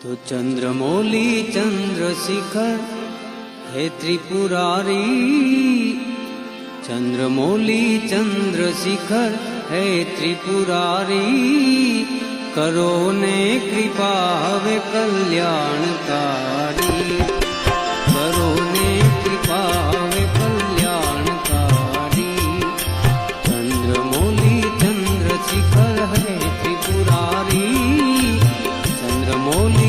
तो चंद्रमौली चंद्रशिखर हे त्रिपुरारी, चंद्रमौली चंद्रशिखर हे त्रिपुरारी, करो ने कृपा वे कल्याणकारी, करो ने कृपा वे कल्याणकारी। चंद्रमौली चंद्रशिखर हे त्रिपुरारी, चंद्रमौली